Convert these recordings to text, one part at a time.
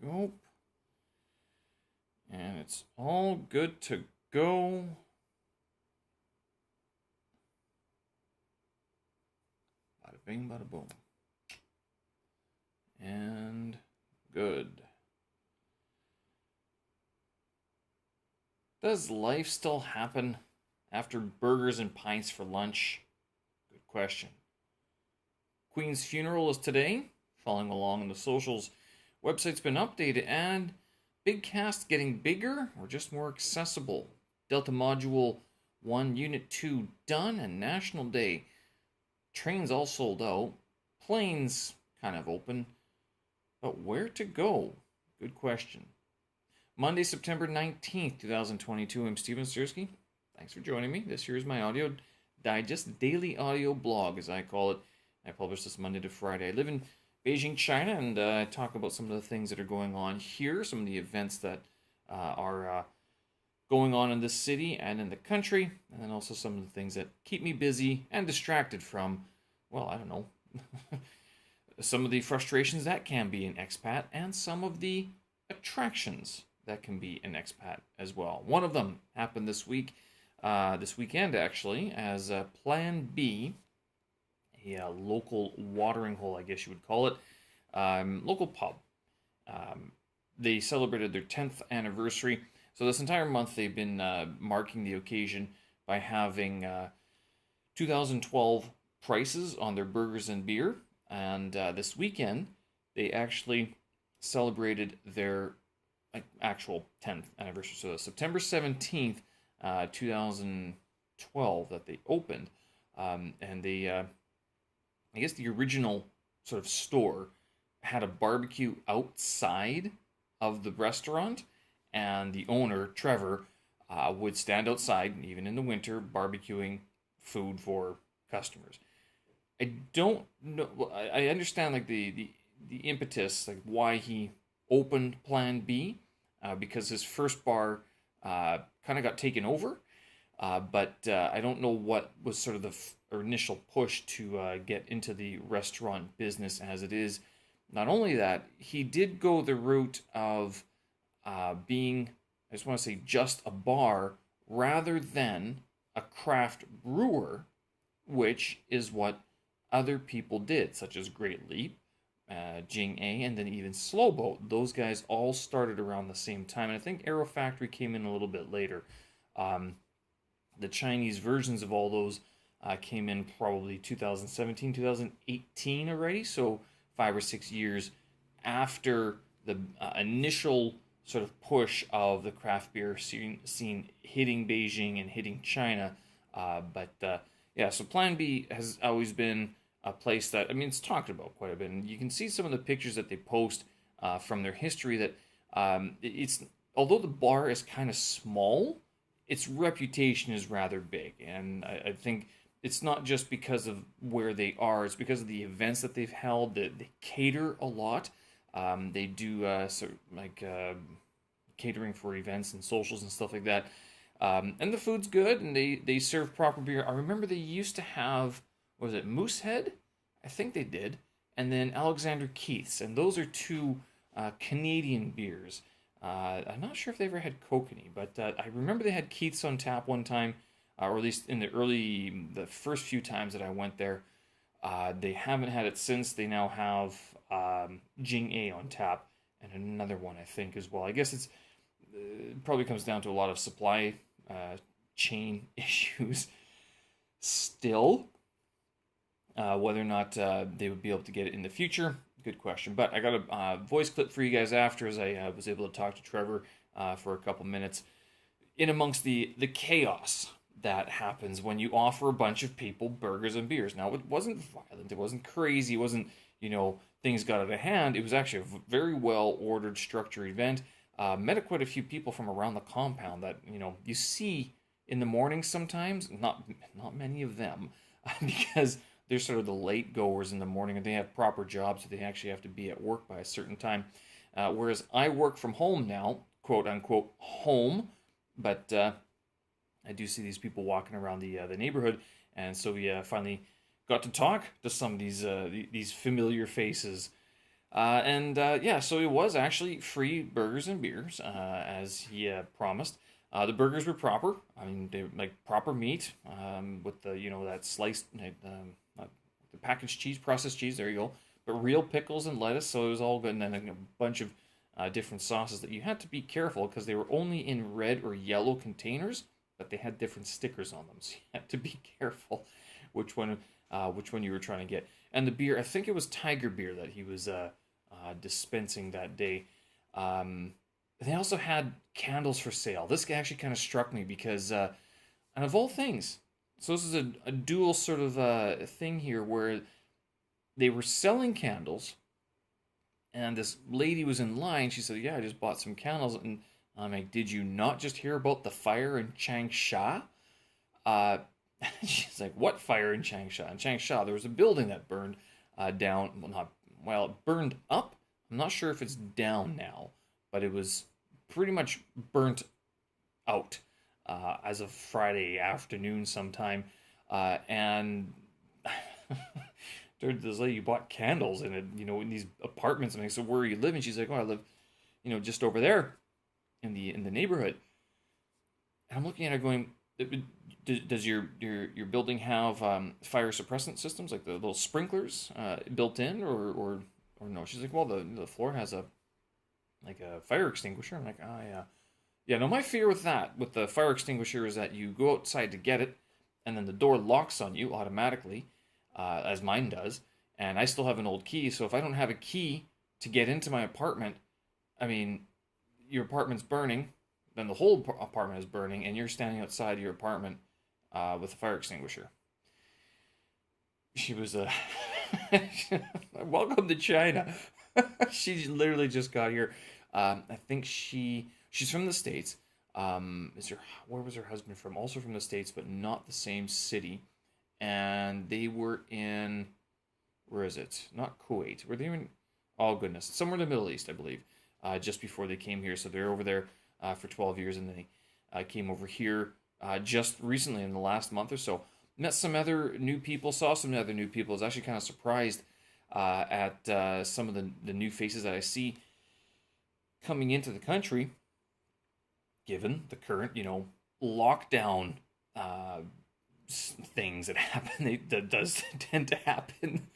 go. And it's all good to go. Bada bing, bada boom. And good. Does life still happen after burgers and pints for lunch? Good question. Queen's funeral is today. Following along on the socials, website's been updated and big cast getting bigger or just more accessible. Delta Module 1 Unit 2 done and National Day. Trains all sold out. Planes kind of open. But where to go? Good question. Monday, September 19th, 2022. I'm Steven Sersky. Thanks for joining me. This here is my audio digest, daily audio blog, as I call it. I publish this Monday to Friday. I live in Beijing, China, and I talk about some of the things that are going on here, some of the events that are going on in the city and in the country, and then also some of the things that keep me busy and distracted from, well, I don't know, some of the frustrations that can be an expat and some of the attractions that can be an expat as well. One of them happened this weekend actually, as Plan B, a local watering hole, I guess you would call it, local pub. They celebrated their 10th anniversary. So this entire month they've been marking the occasion by having 2012 prices on their burgers and beer. And this weekend they actually celebrated their actual 10th anniversary. So September 17th, 2012 that they opened. And they, I guess the original sort of store had a barbecue outside of the restaurant. And the owner, Trevor, would stand outside, even in the winter, barbecuing food for customers. I don't know. I understand like the impetus, like why he opened Plan B, because his first bar kind of got taken over. But I don't know what was sort of the initial push to get into the restaurant business as it is. Not only that, he did go the route of being, I just want to say, just a bar rather than a craft brewer, which is what other people did, such as Great Leap, Jing A, and then even Slow Boat. Those guys all started around the same time, and I think Aero Factory came in a little bit later. The Chinese versions of all those came in probably 2017, 2018 already, so 5 or 6 years after the initial sort of push of the craft beer scene hitting Beijing and hitting China. Yeah, so Plan B has always been a place that, I mean, it's talked about quite a bit, and you can see some of the pictures that they post from their history that it's, although the bar is kind of small, its reputation is rather big, and I think it's not just because of where they are, it's because of the events that they've held, that they cater a lot. They do sort of like catering for events and socials and stuff like that. And the food's good, and they serve proper beer. I remember they used to have, was it Moosehead? I think they did. And then Alexander Keith's, and those are two Canadian beers. I'm not sure if they ever had Kokanee, but I remember they had Keith's on tap one time, or at least in the first few times that I went there. They haven't had it since. They now have Jing A on tap, and another one, I think, as well. I guess it probably comes down to a lot of supply chain issues still. Whether or not they would be able to get it in the future, good question. But I got a voice clip for you guys after, as I was able to talk to Trevor for a couple minutes. In amongst the chaos that happens when you offer a bunch of people burgers and beers. Now, it wasn't violent, it wasn't crazy, it wasn't, things got out of hand. It was actually a very well-ordered, structured event. Met quite a few people from around the compound that, you see in the morning sometimes, not many of them, because they're sort of the late goers in the morning, and they have proper jobs, so they actually have to be at work by a certain time. Whereas I work from home now, quote unquote home, but I do see these people walking around the neighborhood, and so we finally got to talk to some of these familiar faces. Yeah, so it was actually free burgers and beers, as he promised. The burgers were proper. I mean, they were like proper meat, with the that sliced the packaged cheese, processed cheese. There you go. But real pickles and lettuce, so it was all good. And then a bunch of different sauces that you had to be careful because they were only in red or yellow containers, but they had different stickers on them, so you had to be careful which one you were trying to get. And the beer, I think it was Tiger beer that he was dispensing that day. They also had candles for sale. This actually kind of struck me because, and of all things, so this is a dual sort of thing here where they were selling candles, and this lady was in line. She said, "Yeah, I just bought some candles." And I'm like, "Did you not just hear about the fire in Changsha?" Uh, she's like, "What fire in Changsha?" In Changsha, there was a building that burned down. It burned up. I'm not sure if it's down now, but it was pretty much burnt out as of Friday afternoon sometime. And this lady bought candles in it, in these apartments. And I said, "Where are you living?" She's like, "Oh, I live, just over there in the neighborhood." And I'm looking at her going, "Does your building have fire suppressant systems, like the little sprinklers built in, or no?" She's like, "Well, the floor has a fire extinguisher." I'm like, "Oh yeah, yeah." No, my fear with the fire extinguisher is that you go outside to get it, and then the door locks on you automatically, as mine does, and I still have an old key. So if I don't have a key to get into my apartment, I mean, your apartment's burning, then the whole apartment is burning, and you're standing outside your apartment with a fire extinguisher. She was a welcome to China. She literally just got here. I think she's from the States. Where was her husband from? Also from the States, but not the same city. And they were in, where is it? Not Kuwait. Were they in? Oh goodness, somewhere in the Middle East, I believe. Just before they came here, so they're over there for 12 years, and then they came over here just recently in the last month or so. Met some other new people, saw some other new people. I was actually kind of surprised at some of the new faces that I see coming into the country, given the current, lockdown things that happen. That does tend to happen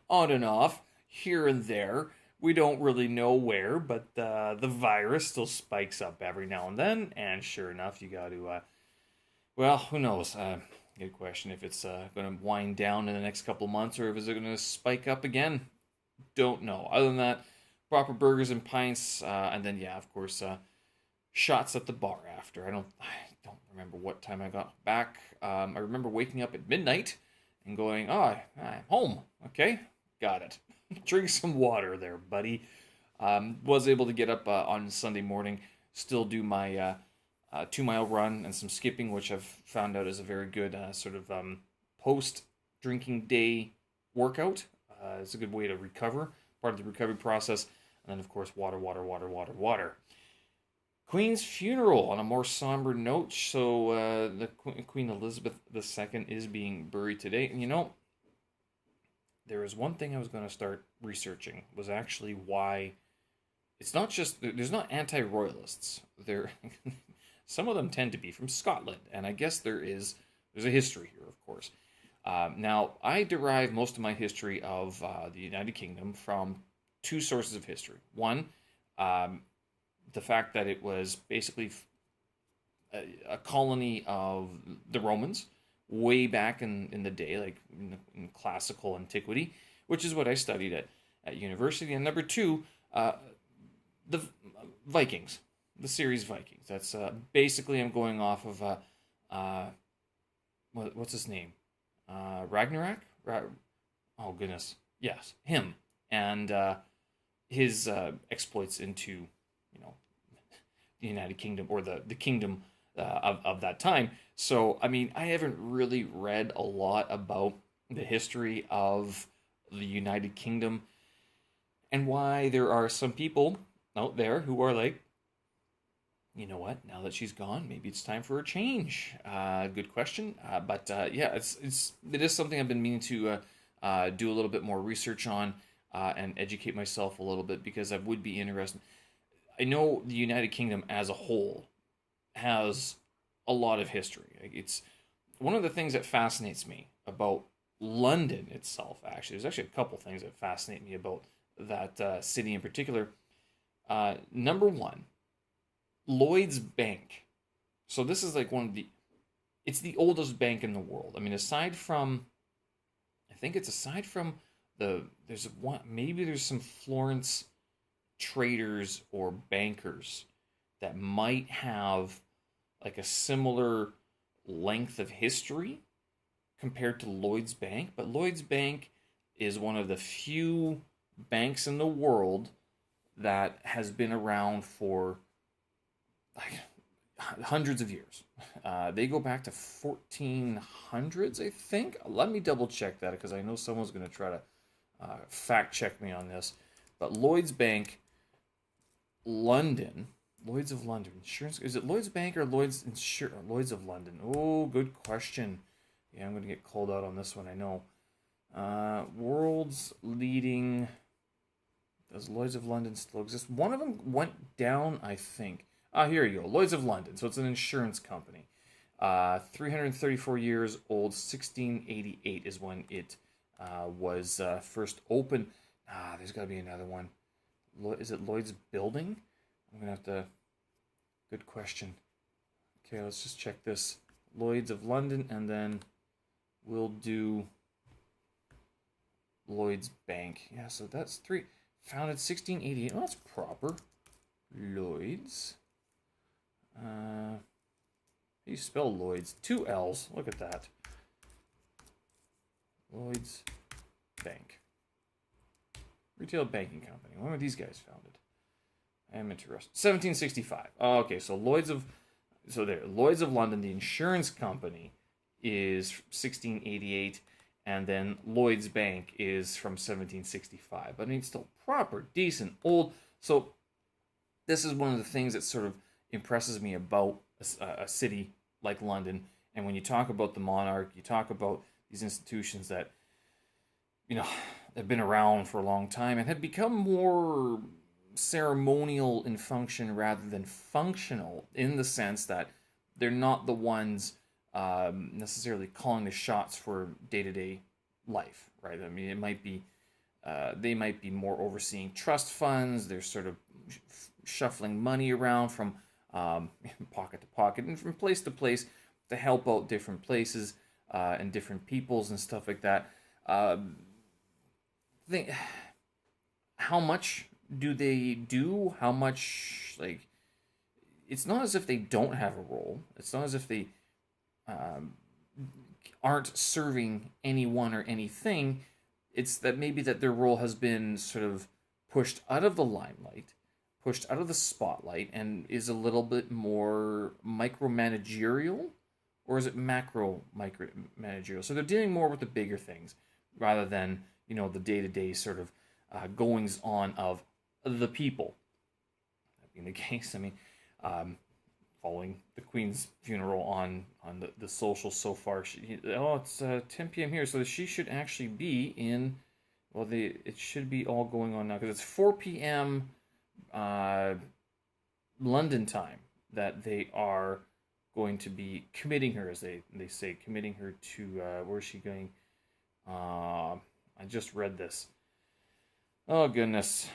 on and off here and there. We don't really know where, but the virus still spikes up every now and then. And sure enough, you got to, well, who knows? Good question. If it's going to wind down in the next couple of months, or if it's going to spike up again, don't know. Other than that, proper burgers and pints, and then yeah, of course, shots at the bar after. I don't remember what time I got back. I remember waking up at midnight and going, "Oh, I'm home. Okay, got it." Drink some water there, buddy. Was able to get up on Sunday morning, still do my 2 mile run and some skipping, which I've found out is a very good sort of post drinking day workout. It's a good way to recover, part of the recovery process. And then, of course, water, water, water, water, water. Queen's funeral on a more somber note. So the Queen Elizabeth II is being buried today. And there is one thing I was going to start researching, was actually why it's not just, there's not anti-royalists. There, some of them tend to be from Scotland, and I guess there's a history here, of course. Now, I derive most of my history of the United Kingdom from two sources of history. One, the fact that it was basically a colony of the Romans way back in the day, like in classical antiquity, which is what I studied at university. And number two, the Vikings, the series Vikings. That's basically, I'm going off of what's his name? Ragnarok? Oh goodness, yes, him, and his exploits into the United Kingdom, or the kingdom of that time. So I mean, I haven't really read a lot about the history of the United Kingdom, and why there are some people out there who are like, you know what? Now that she's gone, maybe it's time for a change. Good question. But yeah, it is something I've been meaning to do a little bit more research on. and educate myself a little bit, because I would be interested. I know the United Kingdom as a whole has a lot of history. It's one of the things that fascinates me about London itself. Actually, there's actually a couple things that fascinate me about that city in particular. Number one, Lloyd's Bank. So this is like it's the oldest bank in the world. I mean, aside from there's one, maybe there's some Florence traders or bankers that might have like a similar length of history compared to Lloyd's Bank, but Lloyd's Bank is one of the few banks in the world that has been around for like hundreds of years. They go back to 1400s, I think. Let me double check that, because I know someone's going to try to fact check me on this. But Lloyd's Bank, London, Lloyd's of London insurance. Is it Lloyd's Bank or Lloyd's of London? Oh, good question. Yeah, I'm going to get called out on this one, I know. World's leading. Does Lloyd's of London still exist? One of them went down, I think. Here you go. Lloyd's of London. So it's an insurance company. 334 years old. 1688 is when it was first opened. There's got to be another one. Is it Lloyd's Building? I'm going to have to... Good question. Okay, let's just check this. Lloyd's of London, and then we'll do Lloyd's Bank. Yeah, so that's three. Founded 1688. Oh, that's proper. Lloyd's. How do you spell Lloyd's? 2 L's. Look at that. Lloyd's Bank. Retail banking company. When were these guys founded? I am interested. 1765. Oh, okay, so Lloyd's of London, the insurance company, is 1688, and then Lloyd's Bank is from 1765. But it's still proper, decent, old. So this is one of the things that sort of impresses me about a city like London. And when you talk about the monarch, you talk about these institutions that, have been around for a long time and have become more ceremonial in function rather than functional, in the sense that they're not the ones necessarily calling the shots for day-to-day life, right? I mean, it might be they might be more overseeing trust funds. They're sort of shuffling money around from pocket to pocket and from place to place to help out different places and different peoples and stuff like that. How much do they do? How much, like, it's not as if they don't have a role. It's not as if they aren't serving anyone or anything. It's that maybe that their role has been sort of pushed out of the limelight, pushed out of the spotlight, and is a little bit more micromanagerial, or is it macro-managerial? So they're dealing more with the bigger things rather than, the day-to-day sort of goings on of the people. That being the case, I mean, following the Queen's funeral on the social so far, it's 10 p.m. here, so she should actually be in. Well, it should be all going on now, because it's 4 p.m. London time that they are going to be committing her, as they say, committing her to where is she going? I just read this. Oh, goodness.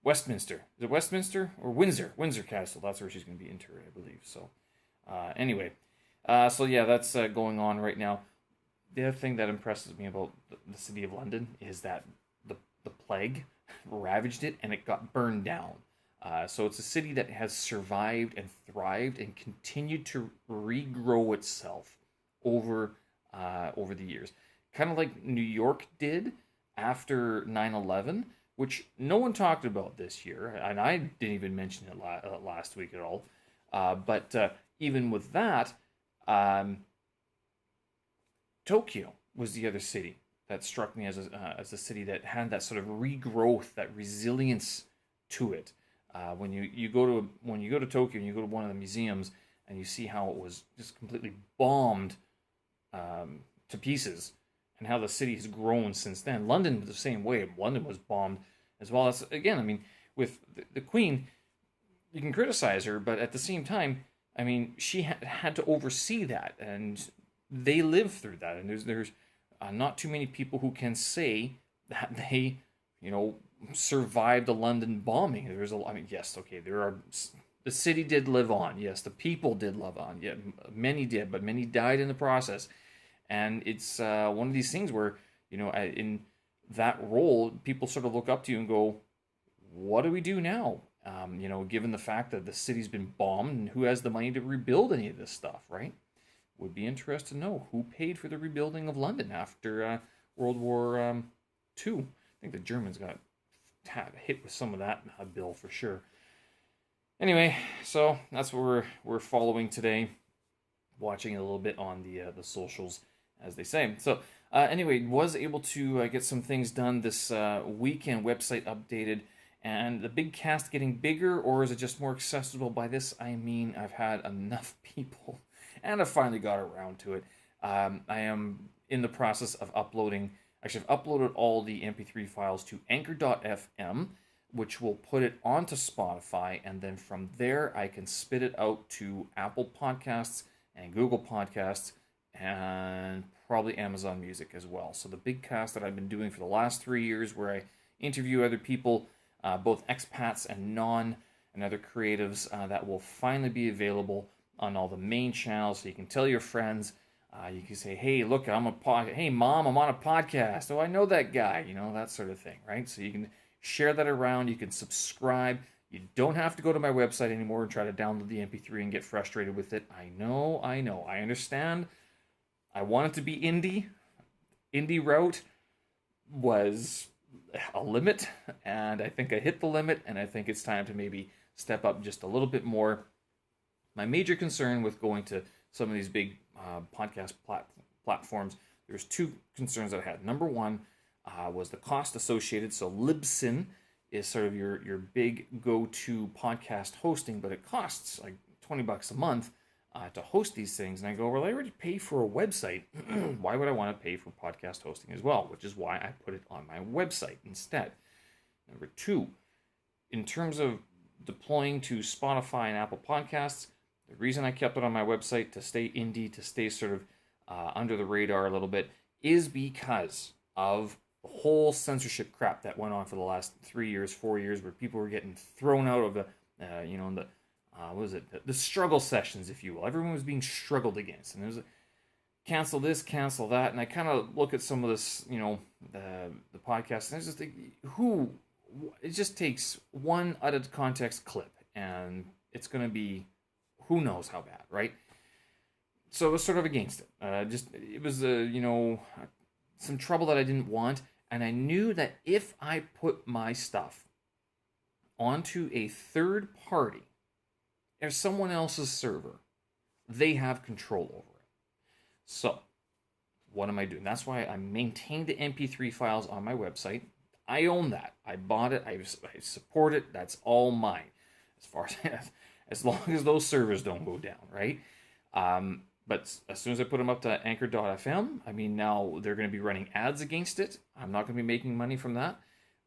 Westminster. Is it Westminster? Or Windsor? Windsor Castle. That's where she's going to be interred, I believe. So, anyway. So, yeah, that's going on right now. The other thing that impresses me about the city of London is that the plague ravaged it and it got burned down. So it's a city that has survived and thrived and continued to regrow itself over the years. Kind of like New York did after 9/11, which no one talked about this year, and I didn't even mention it last week at all. But even with that, Tokyo was the other city that struck me as a city that had that sort of regrowth, that resilience to it. When you go to Tokyo and you go to one of the museums and you see how it was just completely bombed to pieces, and how the city has grown since then. London was the same way. London was bombed as well. That's, again, I mean, with the Queen, you can criticize her, but at the same time, I mean, she had to oversee that, and they lived through that. And there's not too many people who can say that they, you know, survived the London bombing. There's I mean, yes, okay, the city did live on. Yes, the people did live on. Yeah, many did, but many died in the process. And it's one of these things where, you know, in that role, people sort of look up to you and go, what do we do now? You know, given the fact that the city's been bombed, and who has the money to rebuild any of this stuff, right? Would be interested to know who paid for the rebuilding of London after World War II. I think the Germans got hit with some of that bill for sure. Anyway, so that's what we're following today, watching a little bit on the socials, as they say. So anyway, was able to get some things done this weekend. Website updated, and the big cast getting bigger, or is it just more accessible? By this I mean I've had enough people, and I finally got around to it. I am in the process of uploading. Actually, I've uploaded all the MP3 files to Anchor.fm, which will put it onto Spotify, and then from there I can spit it out to Apple Podcasts and Google Podcasts and probably Amazon Music as well. So the big cast that I've been doing for the last 3 years, where I interview other people, both expats and other creatives, that will finally be available on all the main channels, so you can tell your friends. You can say, hey, look, hey, Mom, I'm on a podcast. Oh, I know that guy, you know, that sort of thing, right? So you can share that around. You can subscribe. You don't have to go to my website anymore and try to download the MP3 and get frustrated with it. I know. I understand. I want it to be indie. Indie route was a limit, and I think I hit the limit, and I think it's time to maybe step up just a little bit more. My major concern with going to some of these big podcast platforms, there's two concerns that I had. Number one was the cost associated. So Libsyn is sort of your big go-to podcast hosting, but it costs like $20 a month to host these things. And I go, well, I already pay for a website. Why would I want to pay for podcast hosting as well? Which is why I put it on my website instead. Number two, in terms of deploying to Spotify and Apple Podcasts, the reason I kept it on my website to stay indie, to stay sort of under the radar a little bit, is because of the whole censorship crap that went on for the last 3 years, 4 years, where people were getting thrown out of the, the struggle sessions, if you will. Everyone was being struggled against, and there was cancel this, cancel that, and I kind of look at some of this, you know, the podcast, and I just think, it just takes one out of context clip, and it's going to be who knows how bad, right? So I was sort of against it. It was some trouble that I didn't want, and I knew that if I put my stuff onto a third party, or someone else's server, they have control over it. So what am I doing? That's why I maintained the MP3 files on my website. I own that. I bought it. I support it. That's all mine. As long as those servers don't go down, right? But as soon as I put them up to Anchor.fm, I mean, now they're going to be running ads against it. I'm not going to be making money from that.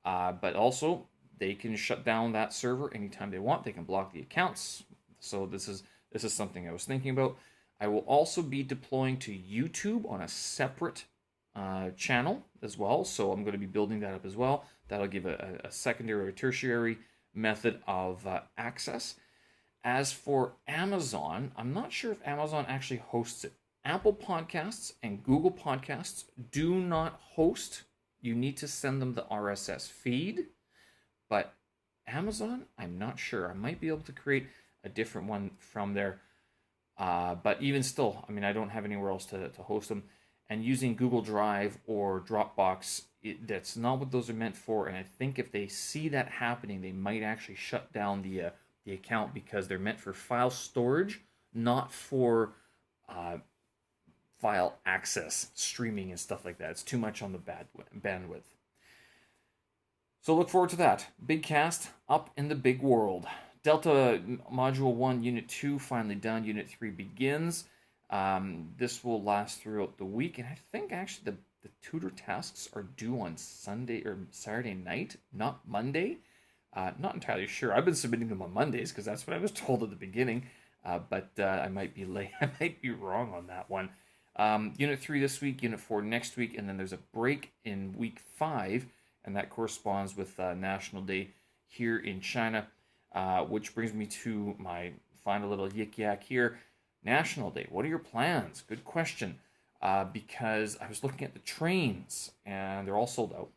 But also, they can shut down that server anytime they want. They can block the accounts. So this is something I was thinking about. I will also be deploying to YouTube on a separate channel as well. So I'm going to be building that up as well. That'll give a secondary or tertiary method of access. As for Amazon, I'm not sure if Amazon actually hosts it. Apple Podcasts and Google Podcasts do not host. You need to send them the RSS feed. But Amazon, I'm not sure. I might be able to create a different one from there. But even still, I mean, I don't have anywhere else to host them. And using Google Drive or Dropbox, that's not what those are meant for. And I think if they see that happening, they might actually shut down the account, because they're meant for file storage, not for file access, streaming and stuff like that. It's too much on the bandwidth. So look forward to that. Big cast up in the big world. Delta Module 1, Unit 2 finally done. Unit 3 begins. This will last throughout the week, and I think actually the the tutor tasks are due on Sunday or Saturday night, not Monday. Not entirely sure. I've been submitting them on Mondays because that's what I was told at the beginning. But I might be late. I might be wrong on that one. Unit 3 this week, Unit 4 next week, and then there's a break in week 5, and that corresponds with National Day here in China, which brings me to my final little yik-yak here. National Day, what are your plans? Good question, because I was looking at the trains, and they're all sold out,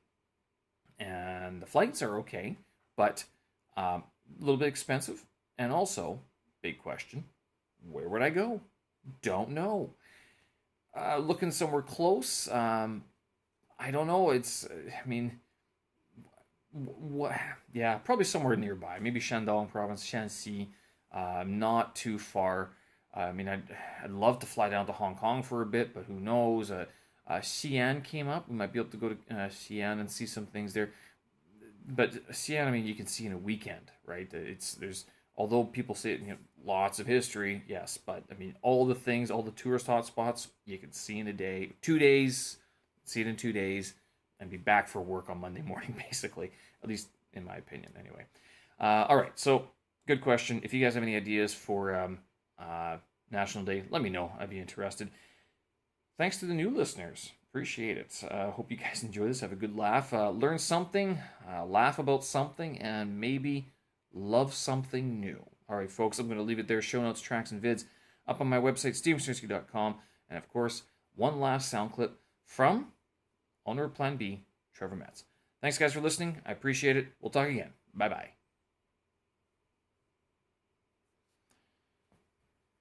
and the flights are okay, but a little bit expensive, and also, big question, where would I go? Don't know. Looking somewhere close. I don't know. What? Yeah, probably somewhere nearby. Maybe Shandong Province, Shanxi. Not too far. I'd love to fly down to Hong Kong for a bit, but who knows? Xi'an came up. We might be able to go to Xi'an and see some things there. But Xi'an, you can see in a weekend, right? There's although people say lots of history, yes, but all the things, all the tourist hotspots, you can see in a day, 2 days, see it in 2 days, and be back for work on Monday morning, basically. At least in my opinion, anyway. All right, so good question. If you guys have any ideas for National Day, let me know. I'd be interested. Thanks to the new listeners. Appreciate it. Hope you guys enjoy this. Have a good laugh. Learn something, laugh about something, and maybe love something new. All right, folks, I'm going to leave it there. Show notes, tracks, and vids up on my website, stevensternski.com. And, of course, one last sound clip from owner of Plan B, Trevor Metz. Thanks, guys, for listening. I appreciate it. We'll talk again. Bye-bye.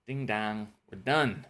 Ding dong. We're done.